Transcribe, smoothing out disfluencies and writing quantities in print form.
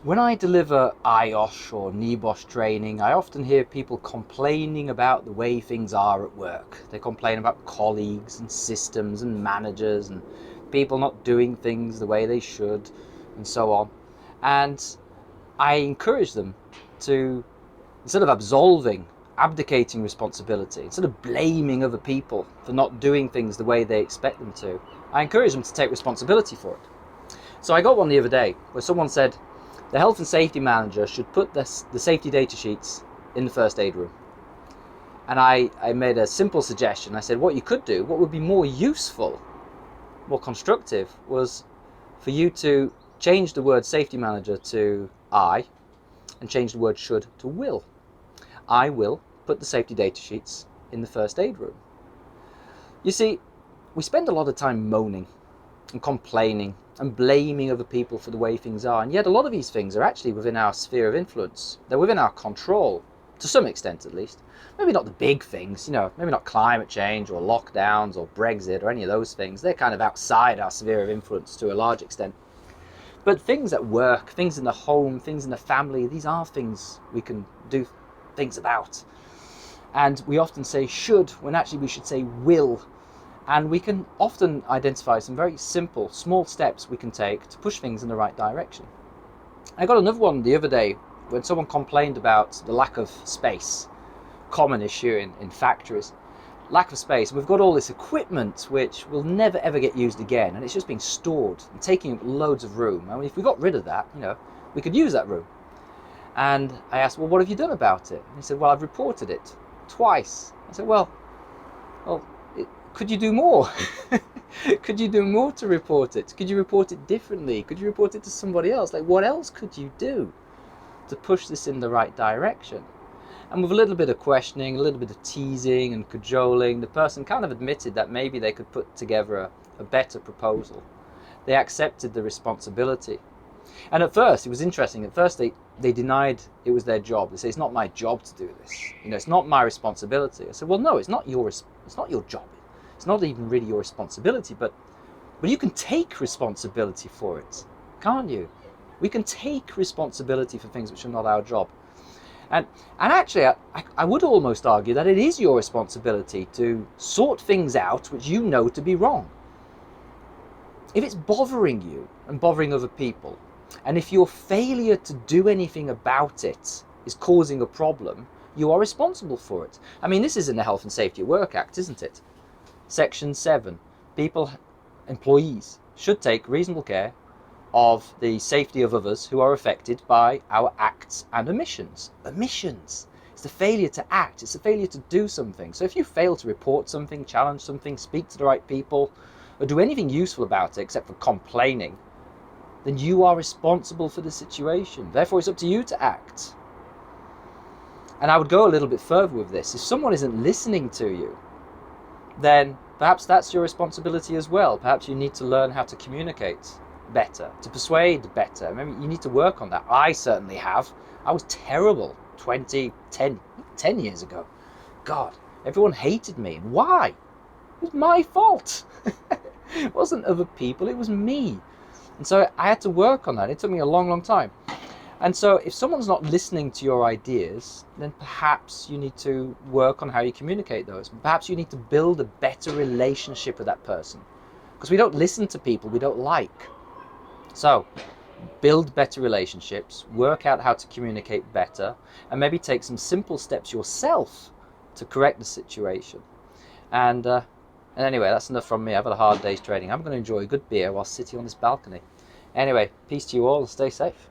When I deliver IOSH or NEBOSH training, I often hear people complaining about the way things are at work. They complain about colleagues and systems and managers and people not doing things the way they should and so on. And I encourage them to, instead of abdicating responsibility, instead of blaming other people for not doing things the way they expect them to, I encourage them to take responsibility for it. So I got one the other day where someone said, the health and safety manager should put the safety data sheets in the first aid room. And I made a simple suggestion. I said, what you could do, what would be more useful, more constructive, was for you to change the word safety manager to I and change the word should to will. I will put the safety data sheets in the first aid room. You see, we spend a lot of time moaning and complaining and blaming other people for the way things are, and yet a lot of these things are actually within our sphere of influence. They're within our control, to some extent at least. Maybe not the big things, maybe not climate change or lockdowns or Brexit or any of those things. They're kind of outside our sphere of influence to a large extent. But things at work, things in the home, things in the family, these are things we can do things about. And we often say should, when actually we should say will. And we can often identify some very simple, small steps we can take to push things in the right direction. I got another one the other day when someone complained about the lack of space. Common issue in factories. Lack of space. We've got all this equipment which will never ever get used again, and it's just being stored and taking up loads of room. I mean, if we got rid of that, we could use that room. And I asked, well, what have you done about it? And he said, well, I've reported it twice. I said, well, could you do more? Could you do more to report it? Could you report it differently? Could you report it to somebody else? Like, what else could you do to push this in the right direction? And with a little bit of questioning, a little bit of teasing and cajoling, the person kind of admitted that maybe they could put together a better proposal. They accepted the responsibility. And at first, it was interesting. At first, they denied it was their job. They say, it's not my job to do this. It's not my responsibility. I said, well, no, it's not your job. It's not even really your responsibility, but you can take responsibility for it, can't you? We can take responsibility for things which are not our job. And actually, I would almost argue that it is your responsibility to sort things out which you know to be wrong. If it's bothering you and bothering other people, and if your failure to do anything about it is causing a problem, you are responsible for it. I mean, this is in the Health and Safety at Work Act, isn't it? Section 7, employees should take reasonable care of the safety of others who are affected by our acts and omissions. Omissions. It's the failure to act. It's the failure to do something. So if you fail to report something, challenge something, speak to the right people, or do anything useful about it except for complaining, then you are responsible for the situation. Therefore, it's up to you to act. And I would go a little bit further with this. If someone isn't listening to you, then perhaps that's your responsibility as well. Perhaps you need to learn how to communicate better, to persuade better. Maybe you need to work on that. I certainly have. I was terrible 10 years ago. God, everyone hated me. Why? It was my fault. It wasn't other people, it was me. And so I had to work on that. It took me a long, long time. And so if someone's not listening to your ideas, then perhaps you need to work on how you communicate those. Perhaps you need to build a better relationship with that person. Because we don't listen to people we don't like. So build better relationships, work out how to communicate better, and maybe take some simple steps yourself to correct the situation. And anyway, that's enough from me. I've had a hard day's training. I'm going to enjoy a good beer while sitting on this balcony. Anyway, peace to you all and stay safe.